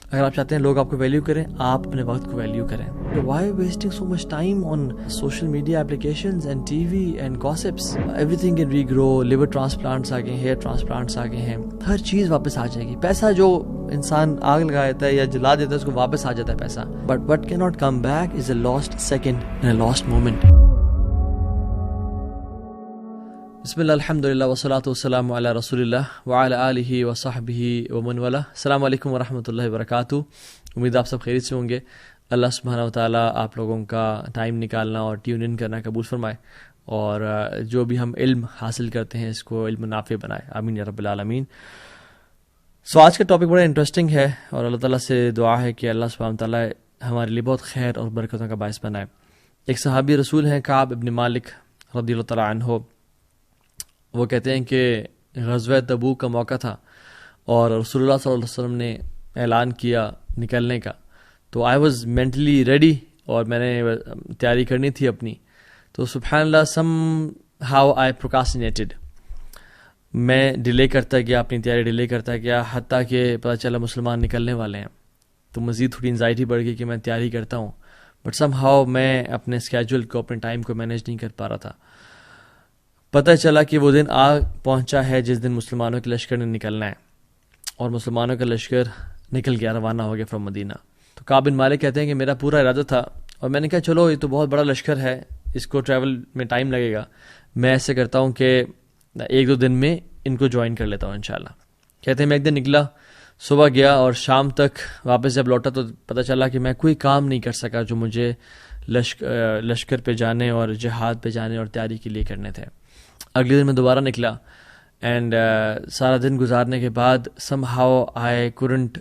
اگر آپ چاہتے ہیں لوگ آپ کو ویلیو کریں, آپ اپنے وقت کو ویلیو کریں. Why wasting so much time on social media applications and TV and gossips? Everything can regrow. Liver transplants آ گئے, hair transplants آ گئے ہیں, ہر چیز واپس آ جائے گی. پیسہ جو انسان آگ لگا دیتا ہے یا جلا دیتا ہے اس کو واپس آ جاتا ہے پیسہ. But what cannot come back is a lost second and a lost moment. بسم اللہ الحمدللہ والصلاۃ والسلام علی رسول اللہ وعلی آلہ وصحبہ ومن والہ. السلام علیکم ورحمۃ اللہ وبرکاتہ. امید آپ سب خیریت سے ہوں گے. اللہ سبحانہ وتعالیٰ آپ لوگوں کا ٹائم نکالنا اور ٹیون ان کرنا قبول فرمائے, اور جو بھی ہم علم حاصل کرتے ہیں اس کو علم نافع بنائے, آمین یا رب العالمین. سو آج کا ٹاپک بڑا انٹرسٹنگ ہے اور اللہ تعالیٰ سے دعا ہے کہ اللہ سبحانہ وتعالیٰ ہمارے لیے بہت خیر اور برکتوں کا باعث بنائے. ایک صحابی رسول ہیں کعب ابن مالک رضی اللہ تعالیٰ عنہ. وہ کہتے ہیں کہ غزوہ تبوک کا موقع تھا اور رسول اللہ صلی اللہ علیہ وسلم نے اعلان کیا نکلنے کا, تو آئی واز مینٹلی ریڈی اور میں نے تیاری کرنی تھی اپنی. تو سبحان اللہ سم ہاؤ آئی پروکاسٹینیٹڈ, میں ڈیلے کرتا گیا, اپنی تیاری ڈیلے کرتا گیا, حتیٰ کہ پتہ چلا مسلمان نکلنے والے ہیں. تو مزید تھوڑی انزائٹی بڑھ گئی کہ میں تیاری کرتا ہوں, بٹ سم ہاؤ میں اپنے اسکیجول کو, اپنے ٹائم کو مینیج نہیں کر پا رہا تھا. پتہ چلا کہ وہ دن آ پہنچا ہے جس دن مسلمانوں کے لشکر نے نکلنا ہے, اور مسلمانوں کا لشکر نکل گیا, روانہ ہو گیا فرام مدینہ. تو کعب بن مالک کہتے ہیں کہ میرا پورا ارادہ تھا اور میں نے کہا چلو یہ تو بہت بڑا لشکر ہے, اس کو ٹریول میں ٹائم لگے گا, میں ایسے کرتا ہوں کہ ایک دو دن میں ان کو جوائن کر لیتا ہوں انشاءاللہ. کہتے ہیں میں ایک دن نکلا, صبح گیا اور شام تک واپس جب لوٹا تو پتہ چلا کہ میں کوئی کام نہیں کر سکا جو مجھے لشکر پہ جانے اور جہاد پہ جانے اور تیاری کے لیے کرنے تھے. اگلے دن میں دوبارہ نکلا اینڈ سارا دن گزارنے کے بعد some how I couldn't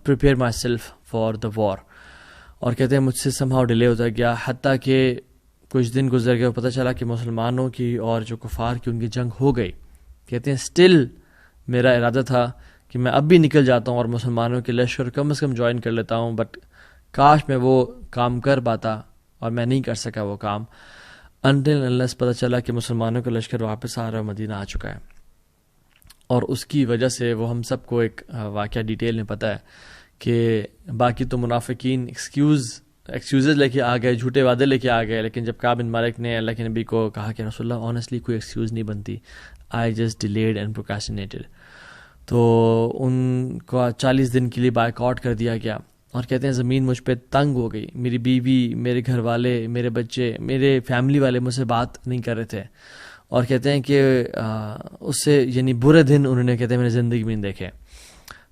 prepare myself for the war, اور کہتے ہیں مجھ سے سم ہاؤ ڈیلے ہوتا گیا, حتیٰ کہ کچھ دن گزر گئے اور پتہ چلا کہ مسلمانوں کی اور جو کفار کی ان کی جنگ ہو گئی. کہتے ہیں اسٹل میرا ارادہ تھا کہ میں اب بھی نکل جاتا ہوں اور مسلمانوں کے لشکر کم از کم جوائن کر لیتا ہوں, بٹ کاش میں وہ کام کر پاتا, اور میں نہیں کر سکا وہ کام until unless پتہ چلا کہ مسلمانوں کا لشکر واپس آ رہا ہے, مدینہ آ چکا ہے. اور اس کی وجہ سے وہ ہم سب کو ایک واقعہ ڈیٹیل میں پتہ ہے کہ باقی تو منافقین ایکسکیوزز لے کے آ گئے, جھوٹے وعدے لے کے آ گئے, لیکن جب کعب بن مالک نے اللہ کے نبی کو کہا کہ رسول اللہ آنیسٹلی کوئی ایکسکیوز نہیں بنتی, آئی جسٹ ڈیلیڈ اینڈ پروکاسٹینیٹڈ, تو ان کو 40 دن کے لیے بائیک آؤٹ کر دیا گیا. اور کہتے ہیں زمین مجھ پہ تنگ ہو گئی, میری بیوی, میرے گھر والے, میرے بچے, میرے فیملی والے مجھ سے بات نہیں کر رہے تھے, اور کہتے ہیں کہ اس سے یعنی برے دن انہوں نے کہتے ہیں میں نے زندگی میں نہیں دیکھے.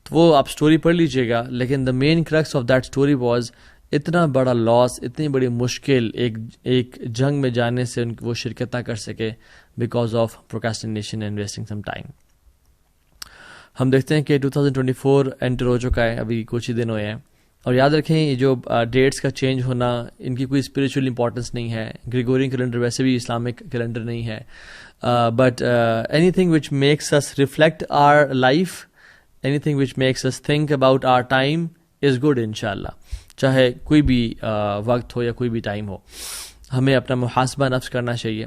تو وہ آپ سٹوری پڑھ لیجئے گا, لیکن the main crux of that story was اتنا بڑا لاس, اتنی بڑی مشکل ایک جنگ میں جانے سے وہ شرکت نہ کر سکے because of procrastination and wasting some time. ہم دیکھتے ہیں کہ 2024 انٹر ہو چکا ہے, ابھی کچھ ہی دن ہوئے ہیں, اور یاد رکھیں یہ جو ڈیٹس کا چینج ہونا ان کی کوئی اسپریچول امپورٹنس نہیں ہے. گریگورین کیلنڈر ویسے بھی اسلامک کیلنڈر نہیں ہے, but anything which makes us reflect our life, anything which makes us think about our time is good انشاءاللہ. چاہے کوئی بھی وقت ہو یا کوئی بھی ٹائم ہو, ہمیں اپنا محاسبہ نفس کرنا چاہیے.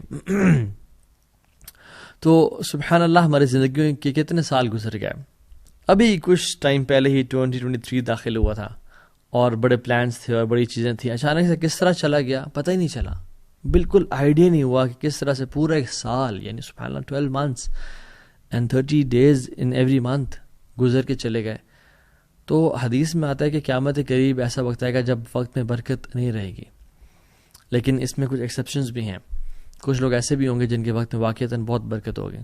تو سبحان اللہ ہماری زندگیوں کے کتنے سال گزر گئے. ابھی کچھ ٹائم پہلے ہی 2023 داخل ہوا تھا اور بڑے پلانس تھے اور بڑی چیزیں تھیں, اچانک سے کس طرح چلا گیا پتہ ہی نہیں چلا, بالکل آئیڈیا نہیں ہوا کہ کس طرح سے پورا ایک سال یعنی سبحان اللہ 12 months and 30 days in every month گزر کے چلے گئے. تو حدیث میں آتا ہے کہ قیامت کے قریب ایسا وقت آئے گا جب وقت میں برکت نہیں رہے گی, لیکن اس میں کچھ ایکسیپشنز بھی ہیں. کچھ لوگ ایسے بھی ہوں گے جن کے وقت میں واقعتاً بہت برکت ہوگی.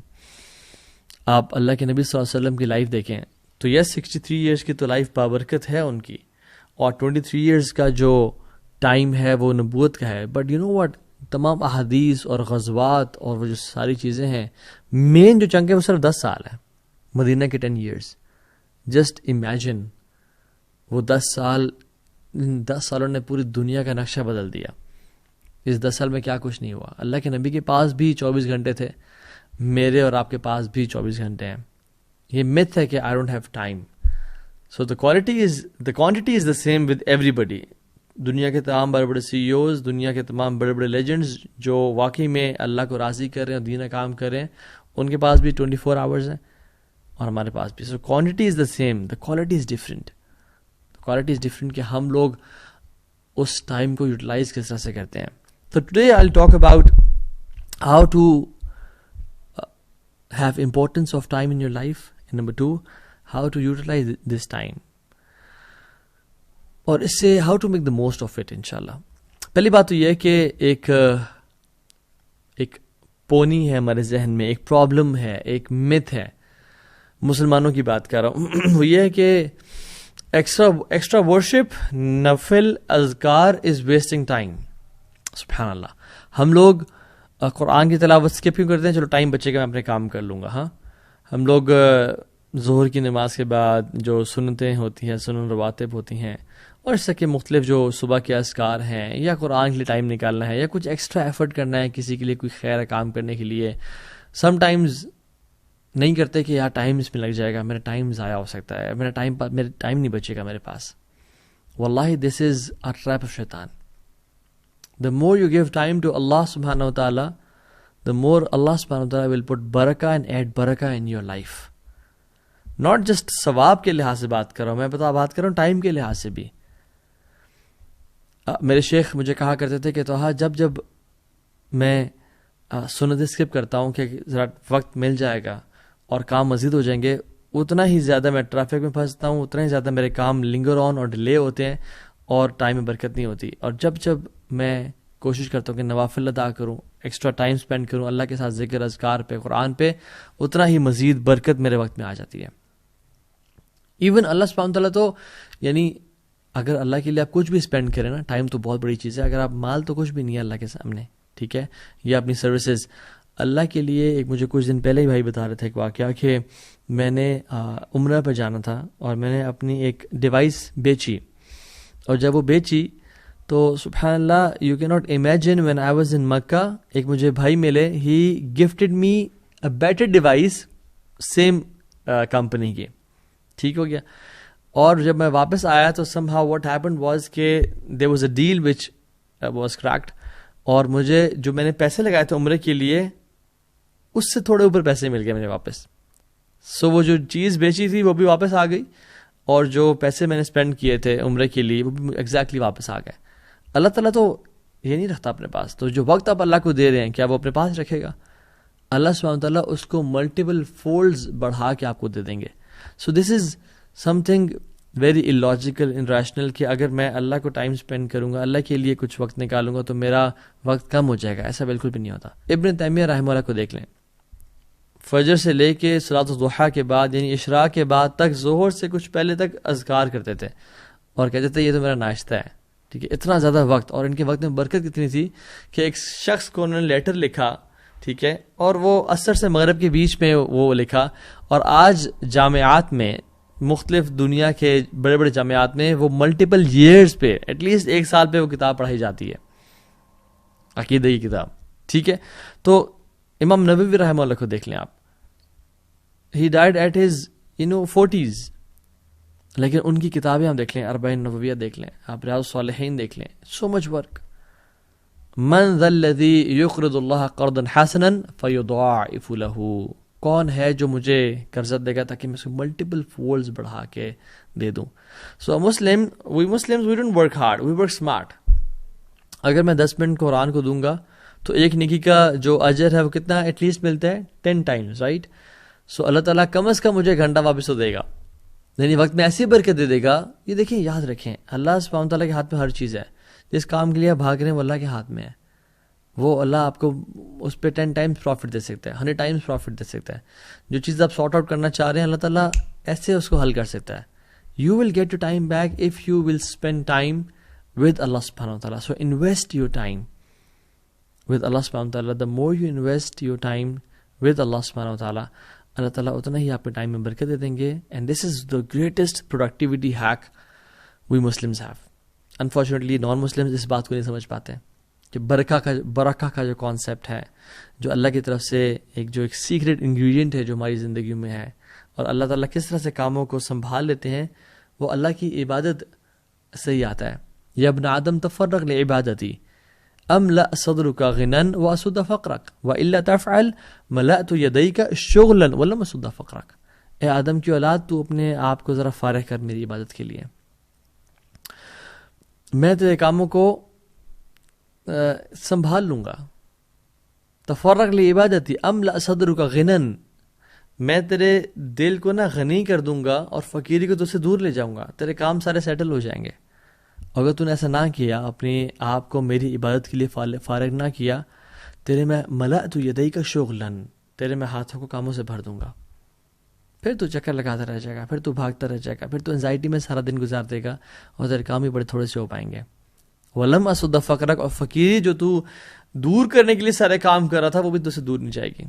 آپ اللہ کے نبی صلی اللہ علیہ وسلم کی لائف دیکھیں تو یس 63 ایئرس کی تو لائف بابرکت ہے ان کی, اور 23 ایئرس کا جو ٹائم ہے وہ نبوت کا ہے, بٹ یو نو واٹ, تمام احادیث اور غزوات اور وہ جو ساری چیزیں ہیں, مین جو چنک ہے وہ صرف 10 سال ہے, مدینہ کے 10 years. جسٹ امیجن وہ 10 سالوں نے پوری دنیا کا نقشہ بدل دیا. اس 10 سال میں کیا کچھ نہیں ہوا. اللہ کے نبی کے پاس بھی 24 گھنٹے تھے, میرے اور آپ کے پاس بھی 24 گھنٹے ہیں. یہ myth ہے کہ I don't have time. So the quantity is the same with everybody. دنیا کے تمام بڑے بڑے CEOs, دنیا کے تمام بڑے بڑے لیجنڈز جو واقعی میں اللہ کو راضی کر رہے ہیں اور دین کا کام کر رہے ہیں, ان کے پاس بھی 24 hours ہیں اور ہمارے پاس بھی. So quantity is the same, the quality is different. Quality is different کہ ہم لوگ اس ٹائم کو یوٹیلائز کس طرح سے کرتے ہیں. تو today I will talk about how to have importance of time in your life. Number 2, how to utilize this time, اور اس سے how to make the most of it انشاءاللہ. پہلی بات تو یہ ہے کہ ایک پونی ہے ہمارے ذہن میں, ایک پرابلم ہے, ایک مت ہے, مسلمانوں کی بات کر رہا ہوں. وہ یہ ہے کہ ایکسٹرا ورشپ, نفل اذکار از ویسٹنگ ٹائم. سبحان اللہ. ہم لوگ قرآن کی تلاوت اسکپ کیوں کرتے ہیں؟ چلو ٹائم بچے گا, میں اپنے کام کر لوں گا. ہاں, ہم لوگ ظہر کی نماز کے بعد جو سنتیں ہوتی ہیں, سنن رواتب ہوتی ہیں, اور اس طرح کے مختلف جو صبح کے اذکار ہیں, یا قرآن کے لیے ٹائم نکالنا ہے, یا کچھ ایکسٹرا ایفرٹ کرنا ہے کسی کے لیے, کوئی خیر کام کرنے کے لیے, سم ٹائمز نہیں کرتے کہ یار ٹائم اس میں لگ جائے گا, میرا ٹائم ضائع ہو سکتا ہے, میرا ٹائم نہیں بچے گا میرے پاس. واللہ دس از اے ٹریپ آف شیطان. The more you give time to Allah subhanahu wa ta'ala, the more Allah subhanahu wa ta'ala will put barakah and add barakah in your life. Not just ثواب کے لحاظ سے بات کر رہا ہوں, میں بات کر رہا ہوں ٹائم کے لحاظ سے بھی. میرے شیخ مجھے کہا کرتے تھے کہ توہا جب میں سنت اسکپ کرتا ہوں کہ ذرا وقت مل جائے گا اور کام مزید ہو جائیں گے, اتنا ہی زیادہ میں ٹریفک میں پھنستا ہوں, اتنا ہی زیادہ میرے کام لنگر آن اور ڈیلے ہوتے ہیں, اور ٹائم میں برکت نہیں ہوتی. اور جب میں کوشش کرتا ہوں کہ نوافل ادا کروں, ایکسٹرا ٹائم سپینڈ کروں اللہ کے ساتھ ذکر اذکار پہ, قرآن پہ, اتنا ہی مزید برکت میرے وقت میں آ جاتی ہے. ایون اللہ سبحانہ وتعالیٰ تو یعنی اگر اللہ کے لیے آپ کچھ بھی اسپینڈ کریں نا, ٹائم تو بہت بڑی چیز ہے. اگر آپ مال تو کچھ بھی نہیں ہے اللہ کے سامنے, ٹھیک ہے, یا اپنی سروسز اللہ کے لیے. ایک مجھے کچھ دن پہلے ہی بھائی بتا رہے تھے ایک واقعہ کہ میں نے عمرہ پہ جانا تھا, اور میں نے اپنی ایک ڈیوائس بیچی, اور جب وہ بیچی تو سبحان اللہ, you can not imagine, when I was in Makkah, ایک مجھے بھائی ملے, he gifted me a better device same company کی. ٹھیک ہو گیا. اور جب میں واپس آیا تو somehow what happened was کہ there was a deal which was cracked, اور مجھے جو میں نے پیسے لگائے تھے عمرے کے لیے, اس سے تھوڑے اوپر پیسے مل گئے مجھے واپس. سو وہ جو چیز بیچی تھی وہ بھی واپس آ گئی, اور جو پیسے میں نے اسپینڈ کیے تھے عمرے کے لیے وہ بھی ایگزیکٹلی واپس آ گئے. اللہ تعالیٰ تو یہ نہیں رکھتا اپنے پاس, تو جو وقت آپ اللہ کو دے رہے ہیں کیا وہ اپنے پاس رکھے گا؟ اللہ سبحانہ تعالیٰ اس کو ملٹیپل فولڈز بڑھا کے آپ کو دے دیں گے. So this is something very illogical and rational کہ اگر میں اللہ کو ٹائم اسپینڈ کروں گا, اللہ کے لیے کچھ وقت نکالوں گا, تو میرا وقت کم ہو جائے گا. ایسا بالکل بھی نہیں ہوتا. ابن تیمیہ رحمہ اللہ کو دیکھ لیں, فجر سے لے کے صلاۃ الضحیٰ کے بعد یعنی اشراق کے بعد تک, ظہر سے کچھ پہلے تک اذکار کرتے تھے, اور کہتے تھے یہ تو میرا ناشتہ ہے. ٹھیک ہے, اتنا زیادہ وقت, اور ان کے وقت میں برکت کتنی تھی کہ ایک شخص کو انہوں نے لیٹر لکھا, ٹھیک ہے, اور وہ عصر سے مغرب کے بیچ میں وہ لکھا, اور آج جامعات میں, مختلف دنیا کے بڑے بڑے جامعات میں وہ ملٹیپل ایئرز پہ, ایٹ لیسٹ 1 سال پہ وہ کتاب پڑھائی جاتی ہے, عقیدہ کی کتاب. ٹھیک ہے, تو امام نووی رحمہ اللہ کو دیکھ لیں آپ, ہی ڈائڈ ایٹ ہز 40s, لیکن ان کی کتابیں ہم دیکھ لیں, اربعین نوویہ دیکھ لیں, آپ ریاض الصالحین دیکھ لیں, سو مچ ورک. من ذا الذی یقرض اللہ قرضا حسنا فیضاعف له, کون ہے جو مجھے قرض دے گا تاکہ میں اس کو ملٹیپل فولڈز بڑھا کے دے دوں. So we Muslims we don't work hard, we work smart. اگر میں 10 منٹ قرآن کو دوں گا تو ایک نیکی کا جو اجر ہے وہ کتنا ایٹ لیسٹ ملتا ہے 10 times, رائٹ. سو اللہ تعالیٰ کم از کم مجھے گھنٹہ واپس تو دے گا, یعنی وقت میں ایسی برکت دے دے گا. یہ دیکھیں, یاد رکھیں, اللہ سبحانہ تعالیٰ کے ہاتھ میں ہر چیز ہے. جس کام کے لیے آپ بھاگ رہے ہیں وہ اللہ کے ہاتھ میں ہے. وہ اللہ آپ کو اس پہ 10 times پروفٹ دے سکتا ہے, 100 times پروفٹ دے سکتا ہے. جو چیز آپ سارٹ آؤٹ کرنا چاہ رہے ہیں اللہ تعالیٰ ایسے اس کو حل کر سکتا ہے. You will get your time back if you will spend time with اللہ سبحانہ تعالیٰ. So invest your time with اللہ سبحانہ تعالیٰ. The more you invest your time with اللہ سبحانہ تعالیٰ, اللہ تعالیٰ اتنا ہی آپ کے ٹائم میں برکت دے دیں گے. And this is the greatest productivity hack we Muslims have. Unfortunately non Muslims اس بات کو نہیں سمجھ پاتے کہ برکہ کا جو کانسیپٹ ہے, جو اللہ کی طرف سے ایک سیکریٹ انگریڈینٹ ہے جو ہماری زندگی میں ہے, اور اللہ تعالیٰ کس طرح سے کاموں کو سنبھال لیتے ہیں, وہ اللہ کی عبادت سے ہی آتا ہے. یا ابن آدم تفرغ لعبادتی املأ صدرک غنا واسد فقرک والا تفعل ملأت یدیک شغلا ولم اسد فقرک. اے آدم کی اولاد, تو اپنے آپ کو ذرا فارغ کر میری عبادت کے لیے. میں تیرے کاموں کو سنبھال لوں گا. تفرغ لعبادتی املأ صدرک غنن، میں تیرے دل کو نا غنی کر دوں گا اور فقیری کو تجھ سے دور لے جاؤں گا. تیرے کام سارے سیٹل ہو جائیں گے. اگر تو نے ایسا نہ کیا، اپنے آپ کو میری عبادت کے لیے فارغ نہ کیا، تیرے میں ملأت یدیک شغلاً، تیرے میں ہاتھوں کو کاموں سے بھر دوں گا. پھر تو چکر لگاتا رہ جائے گا، پھر تو بھاگتا رہ جائے گا، پھر تو انزائٹی میں سارا دن گزار دے گا اور تیرے کام بھی بڑے تھوڑے سے ہو پائیں گے. ولم اسد فقرک، اور فقیری جو تو دور کرنے کے لیے سارے کام کر رہا تھا وہ بھی تجھ سے دور نہیں جائے گی.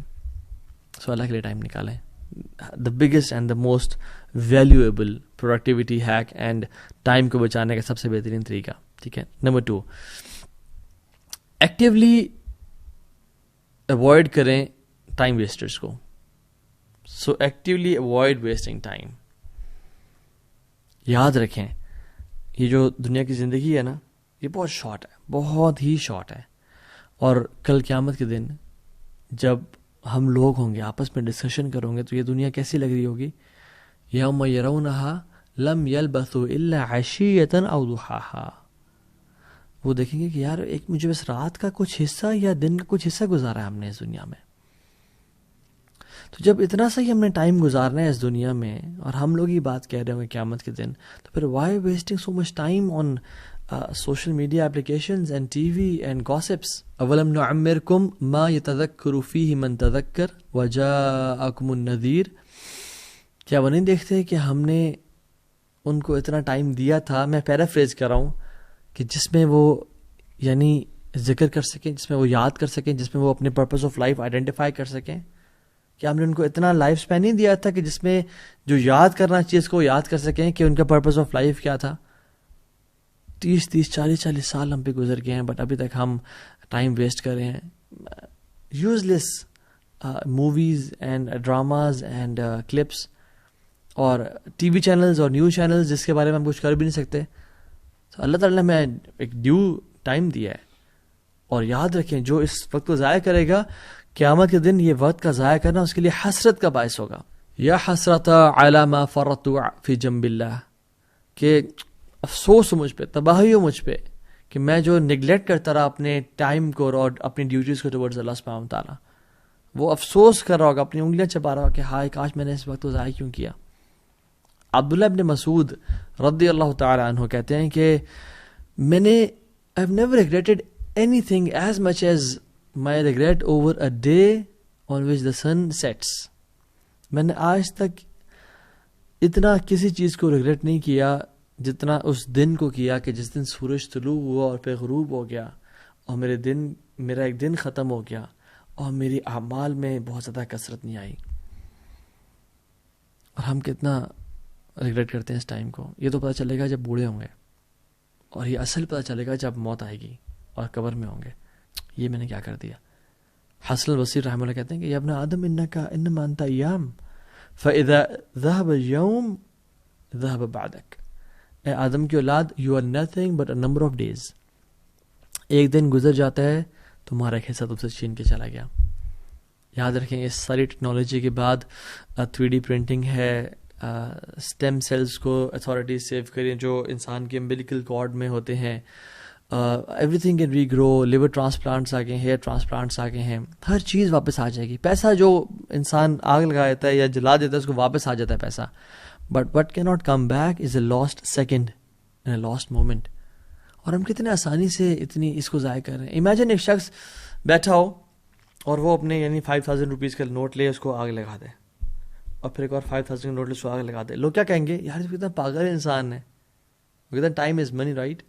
سو اللہ کے لیے ٹائم نکالیں. The biggest and the most valuable productivity hack and time کو بچانے کا سب سے بہترین طریقہ. ٹھیک ہے. نمبر 2، ایکٹیولی اوائڈ کریں ٹائم ویسٹرس کو. سو ایکٹیولی اوائڈ ویسٹنگ ٹائم. یاد رکھیں یہ جو دنیا کی زندگی ہے نا، یہ بہت شارٹ ہے، بہت ہی شارٹ ہے. اور کل قیامت کے دن جب ہم لوگ ہوں گے آپس میں ڈسکشن کروں گے تو یہ دنیا کیسی لگ رہی ہوگی. یوم یرونہا لم یلبثوا الا عشیۃ او ضحاہا. وہ دیکھیں گے کہ یار ایک مجھے بس رات کا کچھ حصہ یا دن کا کچھ حصہ گزارا ہے ہم نے اس دنیا میں. تو جب اتنا سا ہی ہم نے ٹائم گزارنا ہے اس دنیا میں اور ہم لوگ ہی بات کہہ رہے ہوں گے قیامت کے دن، تو پھر why wasting so much time on social media applications and TV and gossips. اولم نعمرکم ما یتذکر فیہ من تذکر وجاءکم النذیر. کیا وہ نہیں دیکھتے کہ ہم نے ان کو اتنا ٹائم دیا تھا، میں پیرافریز کر رہا ہوں، کہ جس میں وہ یعنی ذکر کر سکیں، جس میں وہ یاد کر سکیں، جس میں وہ اپنے پرپز آف لائف آئیڈینٹیفائی کر سکیں. کہ ہم نے ان کو اتنا لائف سپین نہیں دیا تھا کہ جس میں جو یاد کرنا چیز کو یاد کر سکیں کہ ان کا پرپز آف لائف کیا تھا. 30 سال ہم پہ گزر گئے ہیں، بٹ ابھی تک ہم ٹائم ویسٹ کر رہے ہیں. Use less movies and dramas and clips اور ٹی وی چینلز اور نیوز چینلز جس کے بارے میں ہم کچھ کر بھی نہیں سکتے. تو اللہ تعالیٰ نے ہمیں ایک ڈیو ٹائم دیا ہے. اور یاد رکھیں جو اس وقت کو ضائع کرے گا قیامت کے دن یہ وقت کا ضائع کرنا اس کے لیے حسرت کا باعث ہوگا. یا حسرت علی ما فرطت فی جنب اللہ، کہ افسوس ہو مجھ پہ، تباہی ہو مجھ پہ کہ میں جو نگلیکٹ کرتا رہا اپنے ٹائم کو اور اپنی ڈیوٹیز کو ٹورڈز اللہ سبحانہ وتعالیٰ. وہ افسوس کر رہا ہوگا، اپنی انگلیاں چبا رہا ہوگا کہ ہائے کاش میں نے اس وقت کو ضائع کیوں کیا. عبداللہ ابن مسعود رضی اللہ تعالی عنہ کہتے ہیں کہ میں نے I've never regretted anything as much as my regret over a day on which the sun sets. میں نے آج تک اتنا کسی چیز کو ریگریٹ نہیں کیا جتنا اس دن کو کیا کہ جس دن سورج طلوع ہوا اور پھر غروب ہو گیا اور میرا ایک دن ختم ہو گیا اور میری اعمال میں بہت زیادہ کثرت نہیں آئی. اور ہم کتنا ریگریٹ کرتے ہیں اس ٹائم کو. یہ تو پتہ چلے گا جب بوڑھے ہوں گے، اور یہ اصل پتہ چلے گا جب موت آئے گی اور قبر میں ہوں گے یہ میں نے کیا کر دیا. حسن البصری رحمہ اللہ کہتے ہیں کہ یا ابن آدم انما انت ایام فاذا ذهب اليوم ذهب بعدك. اے آدم کی اولاد you are nothing but a number of days. ایک دن گزر جاتا ہے تمہارا ایک حصہ تم سے چھین کے چلا گیا. یاد رکھیں اس ساری ٹیکنالوجی کے بعد 3D پرنٹنگ ہے، اسٹیم سیلز کو اتھارٹیز سیو کریں جو انسان کے امبلیکل کارڈ میں ہوتے ہیں. Everything can regrow. Liver transplants آ گئے ہیں، ہیئر ٹرانسپلانٹس آ گئے ہیں. ہر چیز واپس آ جائے گی. پیسہ جو انسان آگ لگا دیتا ہے یا جلا دیتا ہے اس کو واپس آ جاتا ہے پیسہ. But what can not come back is a last second in a last moment. اور ہم کتنے آسانی سے اتنی اس کو ضائع کر رہے ہیں. امیجن ایک شخص بیٹھا ہو اور وہ اپنے یعنی 5000 روپیز کا نوٹ لے، اس کو آگ لگا دے، اور پھر ایک اور 5000 کا نوٹ لے، اس کو آگ لگا دے. لوگ کیا کہیں گے؟ یار یہ کتنا پاگل انسان ہے. کہتے ہیں ٹائم از منی، رائٹ؟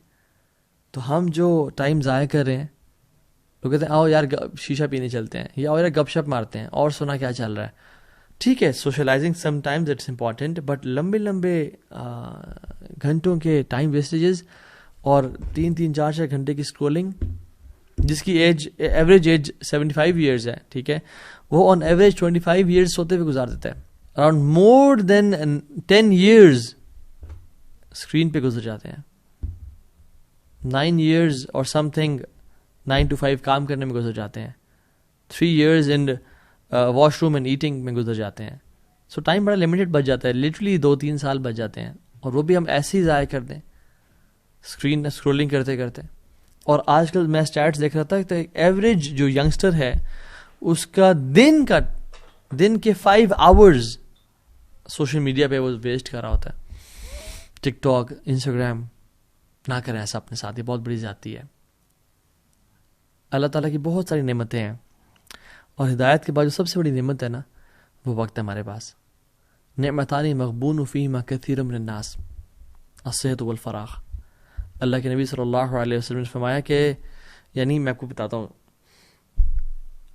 تو ہم جو ٹائم ضائع کر رہے ہیں، لوگ کہتے ہیں آؤ یار شیشہ پینے چلتے ہیں، یا آؤ یار گپ شپ مارتے ہیں اور سنا کیا چل رہا ہے. ٹھیک ہے، socializing sometimes it's important, but لمبے گھنٹوں کے ٹائم ویسٹیجز اور 3 4 گھنٹے کی اسکرولنگ، جس کی ایوریج ایج 75 ایئرز ہے، ٹھیک ہے، وہ آن ایوریج 25 ایئرز سوتے ہوئے گزار دیتا ہے. اراؤنڈ مور دین 10 ایئرز اسکرین پہ گزر جاتے ہیں. 9 ایئرز اور سم تھنگ 9 to 5 کام کرنے میں گزر جاتے ہیں. 3 years in wash room and eating میں گزر جاتے ہیں. سو ٹائم بڑا لمیٹڈ بچ جاتا ہے. لٹرلی 2-3 سال بچ جاتے ہیں، اور وہ بھی ہم ایسے ہی ضائع کر دیں. اسکرین اسکرولنگ کرتے کرتے. اور آج کل میں اسٹیٹس دیکھ رہا تھا کہ ایوریج جو ینگسٹر ہے اس کا دن کے 5 hours سوشل میڈیا پہ وہ ویسٹ کر رہا ہوتا ہے. ٹک ٹاک، انسٹاگرام، نہ کریں ایسا اپنے ساتھ، یہ بہت بڑی زیادتی ہے. اللہ تعالیٰ کی بہت ساری نعمتیں ہیں، اور ہدایت کے بعد جو سب سے بڑی نعمت ہے نا وہ وقت ہے ہمارے پاس. نعمتانی مغبون فیہما کثیر من الناس الصحت والفراغ. اللہ کے نبی صلی اللہ علیہ وسلم نے فرمایا کہ یعنی میں آپ کو بتاتا ہوں،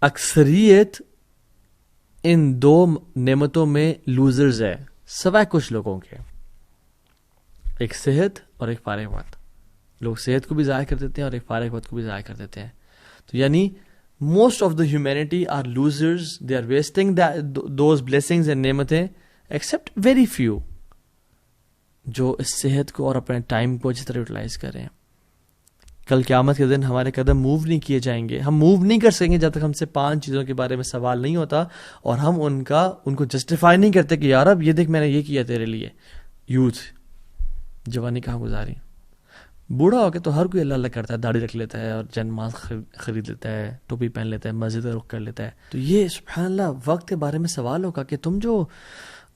اکثریت ان 2 نعمتوں میں لوزرز ہے سوائے کچھ لوگوں کے. ایک صحت اور ایک فارغ وقت. لوگ صحت کو بھی ضائع کر دیتے ہیں اور ایک فارغ وقت کو بھی ضائع کر دیتے ہیں. تو یعنی most of the humanity are losers, they are wasting those blessings and نعمتیں، ایکسیپٹ ویری فیو جو اس صحت کو اور اپنے ٹائم کو اچھی طرح یوٹیلائز کر رہے ہیں. کل قیامت کے دن ہمارے قدم موو نہیں کیے جائیں گے. ہم موو نہیں کر سکیں گے جب تک ہم سے 5 چیزوں کے بارے میں سوال نہیں ہوتا اور ہم ان کو جسٹیفائی نہیں کرتے کہ یار اب یہ دیکھ میں نے یہ کیا تیرے لیے. یوتھ، جوانی کہاں گزاری. بوڑھا ہو کے تو ہر کوئی اللہ اللہ کرتا ہے، داڑھی رکھ لیتا ہے اور جنماز خرید لیتا ہے، ٹوپی پہن لیتا ہے، مسجد کا رخ کر لیتا ہے. تو یہ سبحان اللہ وقت کے بارے میں سوال ہوگا کہ تم جو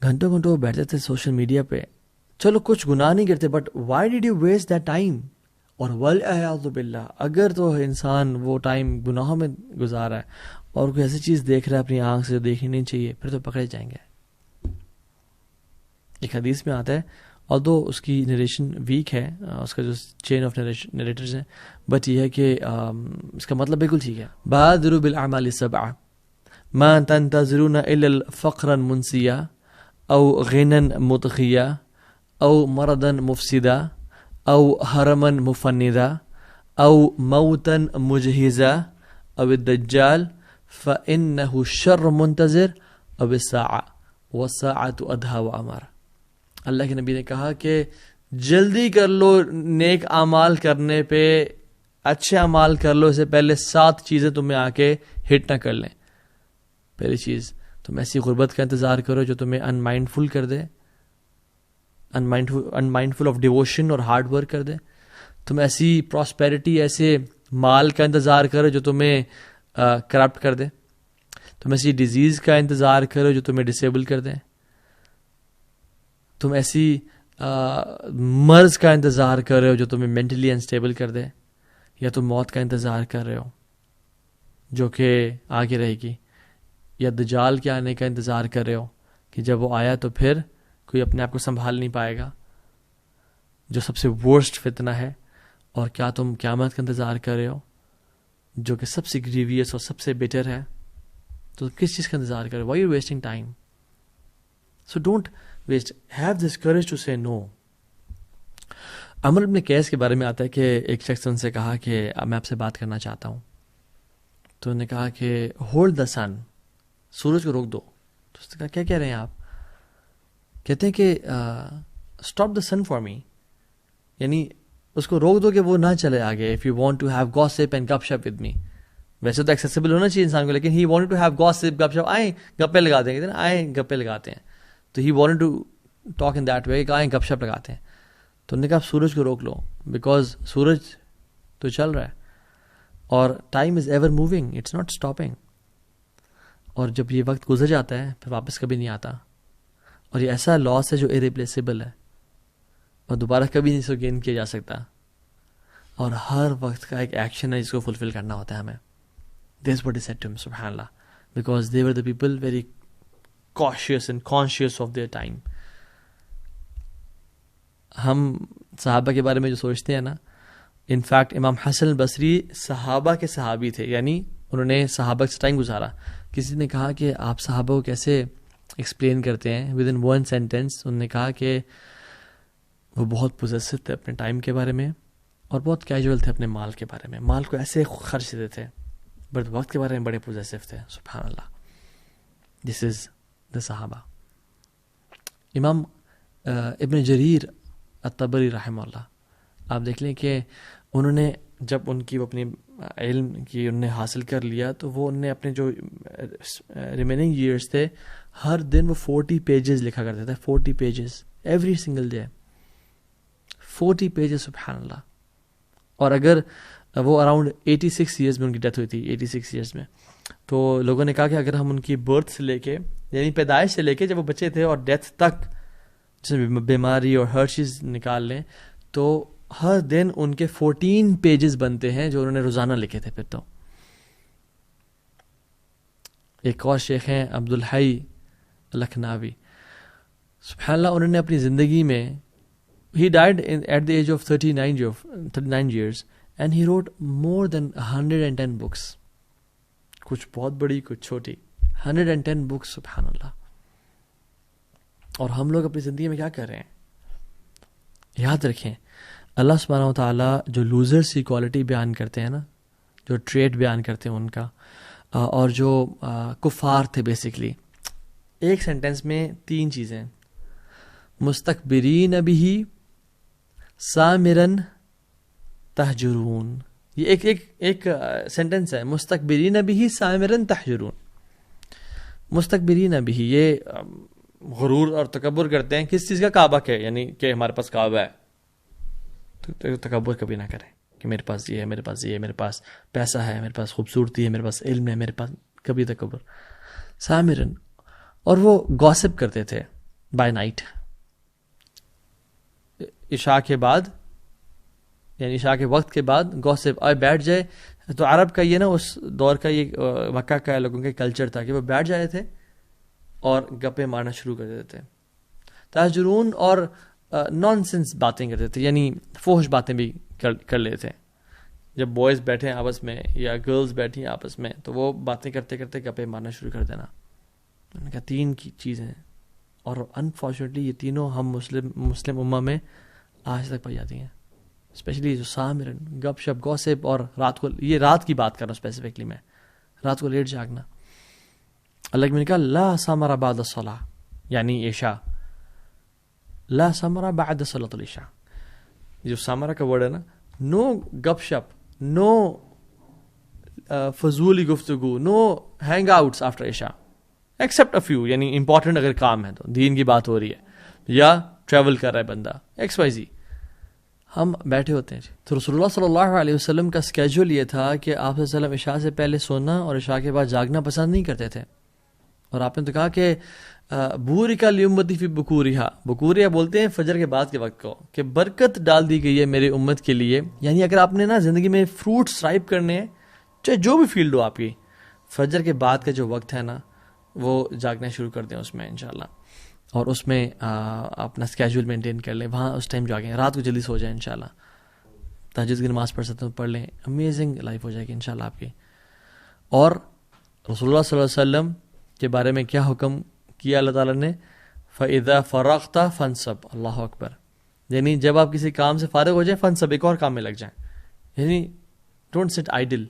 گھنٹوں گھنٹوں بیٹھتے تھے سوشل میڈیا پہ، چلو کچھ گناہ نہیں کرتے، but why did you waste that time? اور والعیاذ باللہ اگر تو انسان وہ ٹائم گناہوں میں گزارا ہے اور کوئی ایسی چیز دیکھ رہا ہے اپنی آنکھ سے جو دیکھنی نہیں چاہیے، پھر تو پکڑے جائیں گے. ایک حدیث میں آتا ہے، اور دو اس کی نریشن ویک ہے، اس کا جو چین آف نریٹرز ہیں، بٹ یہ ہے کہ اس کا مطلب بالکل ٹھیک ہے. بادروا بالاعمال السبع ما تنتظرون الا الفقرا منسیا او غنا مطغیا او مرضا مفسدا او حرما مفندا او موتا مجہزا او الدجال فانه شر منتظر او الساعة والساعة ادہا وامر. اللہ کے نبی نے کہا کہ جلدی کر لو نیک اعمال کرنے پہ، اچھے اعمال کر لو، اس سے پہلے 7 چیزیں تمہیں آ کے ہٹ نہ کر لیں. پہلی چیز، تم ایسی غربت کا انتظار کرو جو تمہیں ان مائنڈفل کر دے، ان مائنڈفل آف ڈیووشن اور ہارڈ ورک کر دے. تم ایسی پراسپیرٹی، ایسے مال کا انتظار کرو جو تمہیں کرپٹ کر دے. تم ایسی ڈیزیز کا انتظار کرو جو تمہیں ڈسیبل کر دے. تم ایسی مرض کا انتظار کر رہے ہو جو تمہیں مینٹلی انسٹیبل کر دے، یا تم موت کا انتظار کر رہے ہو جو کہ آگے رہے گی، یا دجال کے آنے کا انتظار کر رہے ہو کہ جب وہ آیا تو پھر کوئی اپنے آپ کو سنبھال نہیں پائے گا، جو سب سے ورسٹ فتنہ ہے. اور کیا تم قیامت کا انتظار کر رہے ہو جو کہ سب سے گریویس اور سب سے بیٹر ہے؟ تو کس چیز کا انتظار کر رہے ہو؟ Why you wasting time? So don't waste, have this courage to say no. عمرو بن قیس کے بارے میں آتا ہے کہ ایک شخص ان سے کہا کہ میں آپ سے بات کرنا چاہتا ہوں. تو انہوں نے کہا کہ ہولڈ دا سن، سورج کو روک دو. تو اس نے کہا کیا کہہ رہے ہیں آپ؟ کہتے ہیں کہ stop the sun for me, یعنی اس کو روک دو کہ وہ نہ چلے آگے. If you want to have gossip and گپ شپ ود می، ویسے تو ایکسیسیبل ہونا چاہیے انسان کو، لیکن he wanted to have gossip, گپ شپ، آئیں گپے لگاتے ہیں، کہتے ہیں آئیں گپے لگاتے ہیں. تو he wanted to talk in that way کہ آئیں گپ شپ لگاتے ہیں. تو انہوں نے کہا آپ سورج کو روک لو، بیکاز سورج تو چل رہا ہے اور time is ever moving, it's not stopping. اور جب یہ وقت گزر جاتا ہے پھر واپس کبھی نہیں آتا، اور یہ ایسا لاس ہے جو ارریپلیسیبل ہے اور دوبارہ کبھی نہیں اس کو گین کیا جا سکتا. اور ہر وقت کا ایک ایکشن ہے جس کو فلفل کرنا ہوتا ہے ہمیں. That's what he said to him, سبحان اللہ, because they were the people very cautious and conscious of their time. ہم صحابہ کے بارے میں جو سوچتے ہیں نا، انفیکٹ امام حسن البصری صحابہ کے صحابی تھے، یعنی انہوں نے صحابہ سے ٹائم گزارا. کسی نے کہا کہ آپ صحابہ کو کیسے ایکسپلین کرتے ہیں ود ان ون سینٹینس؟ انہوں نے کہا کہ وہ بہت پوزیسو تھے اپنے ٹائم کے بارے میں اور بہت کیجول تھے اپنے مال کے بارے میں، مال کو ایسے خرچ دیتے تھے، بٹ وقت کے بارے میں بڑے پوزیسو تھے. سبحان اللہ، دس از دا صحابہ. امام ابن جریر الطبری رحمہ اللہ، آپ دیکھ لیں کہ انہوں نے جب ان کی اپنی علم کی انہوں نے حاصل کر لیا تو وہ انہوں نے اپنے جو ریمیننگ ایئرس تھے ہر دن وہ 40 پیجز لکھا کرتے تھے. 40 pages every single day, 40 pages. سبحان اللہ. اور اگر وہ اراؤنڈ 86 ایئرز میں ان کی ڈیتھ ہوئی تھی, 86 ایئرز میں. تو لوگوں نے کہا کہ اگر ہم ان کی برتھ سے لے کے, یعنی پیدائش سے لے کے جب وہ بچے تھے اور ڈیتھ تک جیسے بیماری اور ہر چیز نکال لیں, تو ہر دن ان کے 14 پیجز بنتے ہیں جو انہوں نے روزانہ لکھے تھے. پھر تو ایک اور شیخ ہیں عبدالحی لکھناوی, سبحان اللہ, انہوں نے اپنی زندگی میں he died at the age of 39 years and he wrote more than 110 books. کچھ بہت بڑی کچھ چھوٹی, 110 books, سبحان اللہ. اور ہم لوگ اپنی زندگی میں کیا کر رہے ہیں؟ یاد رکھیں اللہ سبحانہ وتعالیٰ جو لوزرز کی کوالٹی بیان کرتے ہیں نا, جو ٹریٹ بیان کرتے ہیں ان کا, اور جو کفار تھے بیسکلی, ایک سینٹنس میں 3 چیزیں, مستکبرین بہ سامرن تہجرون. یہ ایک سینٹنس ہے, مستکبرین بہ سامرن تہجرون. مستکبرین بہ, یہ غرور اور تکبر کرتے ہیں کس چیز کا؟ کعبہ کے, یعنی کہ ہمارے پاس کعبہ ہے. تو تکبر کبھی نہ کریں کہ میرے پاس یہ ہے, میرے پاس یہ ہے, میرے پاس پیسہ ہے, میرے پاس خوبصورتی ہے, میرے پاس علم ہے, میرے پاس, کبھی تکبر. سامرن, اور وہ گوسپ کرتے تھے بائی نائٹ, عشاء کے بعد, یعنی عشاء کے وقت کے بعد گوسپ آئے بیٹھ جائے. تو عرب کا یہ نا اس دور کا, یہ مکہ کا لوگوں کا کلچر تھا کہ وہ بیٹھ جائے تھے اور گپے مارنا شروع کر دیتے تھے. تاجرون, اور نان سینس باتیں کرتے تھے, یعنی فحش باتیں بھی کر لیتے تھے. جب بوائز بیٹھے ہیں آپس میں یا گرلز بیٹھی ہیں آپس میں, تو وہ باتیں کرتے کرتے گپے مارنا شروع کر دینا. انہوں نے کہا 3 کی چیزیں, اور انفارچونیٹلی یہ تینوں ہم مسلم امہ میں آج تک پائی جاتی ہیں. اسپیشلی جو سامرن, گپ شپ, گوسپ, اور رات کو, یہ رات کی بات کر رہا ہوں اسپیسیفکلی میں, رات کو لیٹ جاگنا. اللہ نے کہا لا سمر بعد الصلاۃ, یعنی عشاء, لا سمر بعد صلاۃ العشاء. جو سامرا کا ورڈ ہے نا, نو گپ شپ, نو فضولی گفتگو, نو ہینگ آؤٹس آفٹر عشاء ایکسیپٹ اے فیو, یعنی امپورٹنٹ اگر کام ہے تو, دین کی بات ہو رہی ہے یا ٹریول کر رہا ہے بندہ XYZ, ہم بیٹھے ہوتے ہیں. تو رسول اللہ صلی اللہ علیہ وسلم کا اسکیجول یہ تھا کہ آپ صلی اللہ علیہ وسلم عشاء سے پہلے سونا اور عشاء کے بعد جاگنا پسند نہیں کرتے تھے. اور آپ نے تو کہا کہ بورکا لیمتی فی بکورہا, بکوریا بولتے ہیں فجر کے بعد کے وقت کو, کہ برکت ڈال دی گئی ہے میری امت کے لیے. یعنی اگر آپ نے نا زندگی میں فروٹس رائپ کرنے ہیں, چاہے جو بھی فیلڈ ہو آپ کی, فجر کے بعد کا جو وقت ہے نا, وہ جاگنا شروع کر دیں اس میں انشاءاللہ, اور اس میں اپنا اسکیجول مینٹین کر لیں, وہاں اس ٹائم جاگیں, رات کو جلدی سو جائیں انشاءاللہ, تہجد کی نماز پڑھ سکتے ہیں پڑھ لیں, امیزنگ لائف ہو جائے گی انشاءاللہ آپ کی. اور رسول اللہ صلی اللہ علیہ وسلم کے بارے میں کیا حکم کیا اللہ تعالیٰ نے؟ فَإِذَا فَرَغْتَ فَانْصَبْ, اللہ اکبر, یعنی جب آپ کسی کام سے فارغ ہو جائیں, فَانْصَبْ, ایک اور کام میں لگ جائیں. یعنی ڈونٹ سٹ آئیڈل.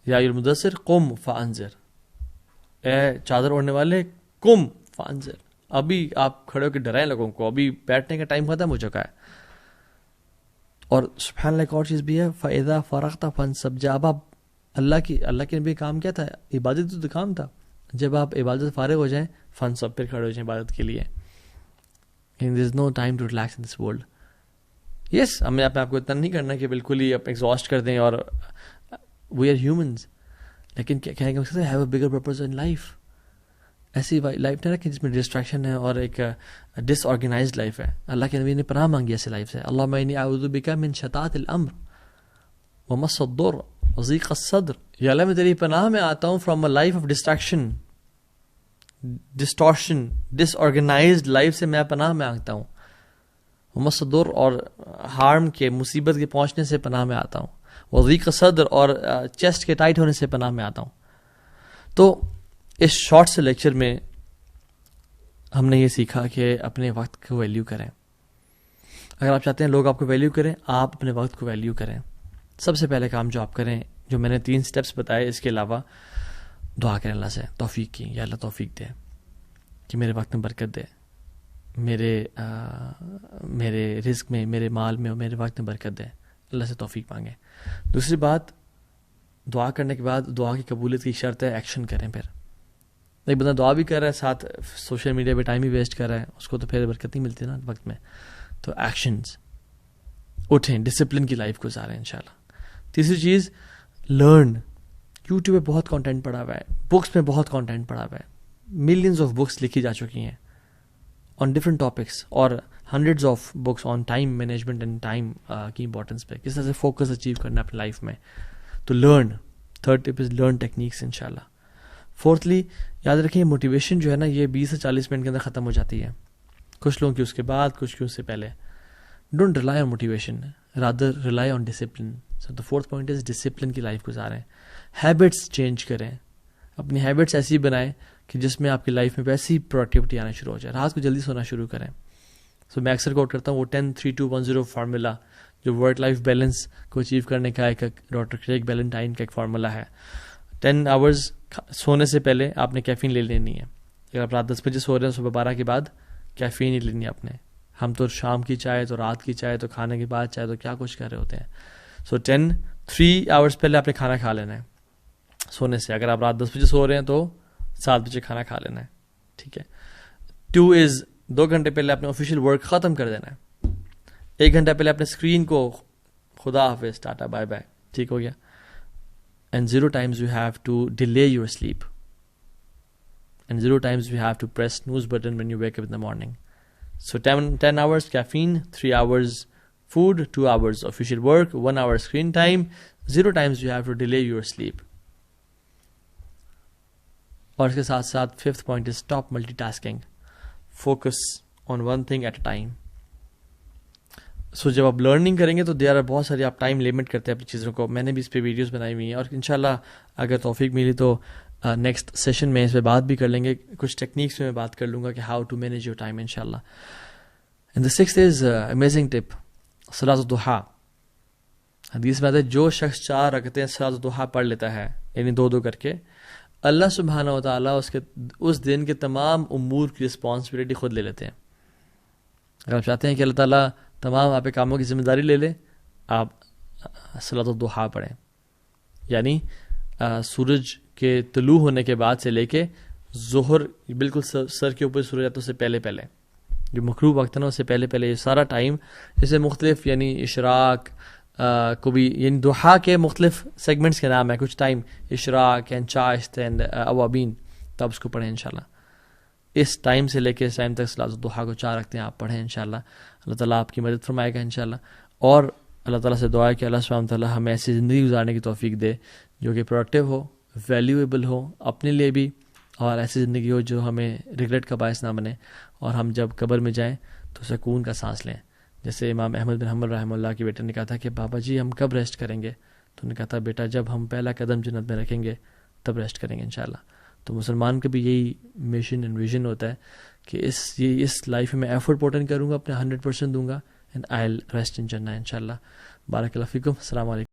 یا ایھا المدثر قم فانذر, اے چادر اوڑھنے والے قم فانذر, ابھی آپ کھڑے ہو کے ڈرائیں لوگوں کو, ابھی بیٹھنے کا ٹائم ختم ہو چکا ہے. اور سبحان اللہ ایک اور چیز بھی ہے, فَإِذَا فَرَغْتَ فَانْصَبْ, جب آپ اللہ کے نبی کام کیا تھا؟ عبادت تو کام تھا. جب آپ عبادت فارغ ہو جائیں, فن سب پھر کھڑے ہو جائیں عبادت کے لیے. there is no time to relax in this world. یس, ہمیں آپ کو اتنا نہیں کرنا کہ بالکل ہی آپ ایگزاسٹ کر دیں, اور وی آر ہیومنز, لیکن کیا کہیں گے have a bigger purpose in life. ایسی لائف نہیں رکھیں جس میں ڈسٹریکشن ہے اور ایک ڈس آرگنائزڈ لائف ہے. اللہ کے نبی نے پناہ مانگی ایسی لائف سے, اللہم انی اعوذ بک من شتات الامر ومس الضر وضیق الصدر. یا اللہ میں تیری پناہ میں آتا ہوں from a life of distraction, distortion, disorganized life سے میں پناہ میں آتا ہوں. ومس الضر, اور ہارم کے, مصیبت کے پہنچنے سے پناہ میں آتا ہوں. وضیق الصدر, اور چیسٹ کے ٹائٹ ہونے سے پناہ میں آتا ہوں. تو اس شارٹ سے لیکچر میں ہم نے یہ سیکھا کہ اپنے وقت کو ویلیو کریں. اگر آپ چاہتے ہیں لوگ آپ کو ویلیو کریں, آپ اپنے وقت کو ویلیو کریں. سب سے پہلے کام جو آپ کریں, جو میں نے 3 سٹیپس بتائے, اس کے علاوہ دعا کریں اللہ سے توفیق کی, یا اللہ توفیق دے کہ میرے وقت میں برکت دے, میرے رزق میں, میرے مال میں اور میرے وقت میں برکت دے. اللہ سے توفیق مانگیں. دوسری بات, دعا کرنے کے بعد دعا کی قبولیت کی شرط ہے ایکشن کریں. پھر ایک بندہ دعا بھی کر رہا ہے, ساتھ سوشل میڈیا پہ ٹائم بھی ویسٹ کر رہا ہے, اس کو تو پھر برکت نہیں ملتی نا وقت میں. تو ایکشنز, اٹھیں, ڈسپلن کی لائف گزاریں انشاءاللہ. تیسری چیز, لرن. یوٹیوب پہ بہت کانٹینٹ پڑا ہوا ہے, بکس میں بہت کانٹینٹ پڑا ہوا ہے, ملینز آف بکس لکھی جا چکی ہیں آن ڈفرنٹ ٹاپکس, اور hundreds of books on time management and time کی امپورٹنس پہ, کس طرح سے فوکس اچیو کرنا اپنی لائف میں. تو learn. Third tip is learn techniques انشاءاللہ. فورتھلی, یاد رکھیں موٹیویشن جو ہے نا یہ 20 سے 40 منٹ کے اندر ختم ہو جاتی ہے, کچھ لوگوں کی اس کے بعد, کچھ کی اس سے پہلے. Don't rely on motivation, rather rely on discipline. So the fourth point is discipline کی لائف گزاریں. ہیبٹس چینج کریں, اپنی ہیبٹس ایسی بنائیں کہ جس میں آپ کی لائف میں ویسی پروڈکٹیوٹی آنا شروع ہو جائے. رات کو جلدی سونا شروع کریں. سو میں اکثر کوٹ کرتا ہوں وہ 10-3-2-1-0 فارمولا, جو ورک لائف بیلنس کو اچیو کرنے کا ایک ڈاکٹر کریگ بیلنٹائن کا ایک فارمولا ہے. 10 آورز سونے سے پہلے آپ نے کیفین لے لینی ہے. اگر آپ رات 10 بجے سو رہے ہیں, صبح 12 کے بعد کیفین ہی لینی ہے آپ نے. ہم تو شام کی چائے, تو رات کی چائے, تو کھانے کے بعد چائے, تو کیا کچھ کر رہے ہوتے ہیں. سو 3 آورز پہلے آپ نے کھانا کھا لینا ہے سونے سے. اگر آپ رات 10 بجے سو رہے ہیں تو 7 بجے کھانا کھا لینا ہے, ٹھیک ہے. 2 از 2 گھنٹے پہلے آپ نے آفیشیل ورک ختم کر دینا ہے. 1 گھنٹہ پہلے اپنے اسکرین کو خدا حافظ, ٹاٹا بائے بائے, ٹھیک ہو گیا. And 0 times you have to delay your sleep. And 0 times you have to press snooze button when you wake up in the morning. So 10 hours caffeine, 3 hours food, 2 hours official work, 1 hour screen time. 0 times you have to delay your sleep. اور اس کے ساتھ ساتھ 5th point is stop multitasking. Focus on one thing at a time. سو جب آپ learning کریں گے تو there are بہت ساری, آپ ٹائم لمٹ کرتے ہیں اپنی چیزوں کو. میں نے بھی اس پہ ویڈیوز بنائی ہوئی ہیں, اور انشاءاللہ اگر توفیق ملی تو نیکسٹ سیشن میں اس پہ بات بھی کر لیں گے. کچھ ٹیکنیکس میں بات کر لوں گا کہ how to manage your time انشاءاللہ. And the 6th is amazing tip, صلاۃ الضحیٰ. حدیث میں آتا ہے جو شخص 4 رکعتیں صلاۃ الضحیٰ پڑھ لیتا ہے, یعنی 2 کر کے, اللہ سبحانہ و تعالیٰ اس دن کے تمام امور کی رسپانسبلٹی خود لے لیتے ہیں. اگر آپ چاہتے ہیں کہ اللہ تعالیٰ تمام آپ کے کاموں کی ذمہ داری لے لے, آپ صلاۃ الضحیٰ پڑھیں. یعنی سورج کے طلوع ہونے کے بعد سے لے کے ظہر, بالکل سر کے اوپر سورج آتا ہے اس سے پہلے جو مغرب وقت ہے نا, اس سے پہلے یہ سارا ٹائم, اس سے مختلف یعنی اشراق کو بھی, یعنی ضحیٰ کے مختلف سیگمنٹس کے نام ہیں. کچھ ٹائم اشراق اینڈ چاشت اینڈ اوابین, تو آپ اس کو پڑھیں انشاءاللہ. اس ٹائم سے لے کے اس ٹائم تک صلاۃ الضحیٰ کو 4 رکھتے ہیں آپ پڑھیں انشاءاللہ. اللہ تعالیٰ آپ کی مدد فرمائے گا انشاءاللہ. اور اللہ تعالیٰ سے دعا ہے کہ اللہ سبحانہ تعالیٰ ہمیں ایسی زندگی گزارنے کی توفیق دے جو کہ پروڈکٹیو ہو, ویلیویبل ہو اپنے لیے بھی, اور ایسی زندگی ہو جو ہمیں ریگریٹ کا باعث نہ بنے, اور ہم جب قبر میں جائیں تو سکون کا سانس لیں. جیسے امام احمد بن حنبل رحمہ اللہ کے بیٹے نے کہا تھا کہ بابا جی ہم کب ریسٹ کریں گے, تو انہوں نے کہا تھا بیٹا جب ہم پہلا قدم جنت میں رکھیں گے تب ریسٹ کریں گے انشاءاللہ. تو مسلمان کا بھی یہی مشن اینڈ ویژن ہوتا ہے کہ اس لائف میں ایفرٹ پوٹن کروں گا, اپنے 100% دوں گا, and I will rest in جنہ انشاءاللہ. بارک اللہ فیکم. السلام علیکم.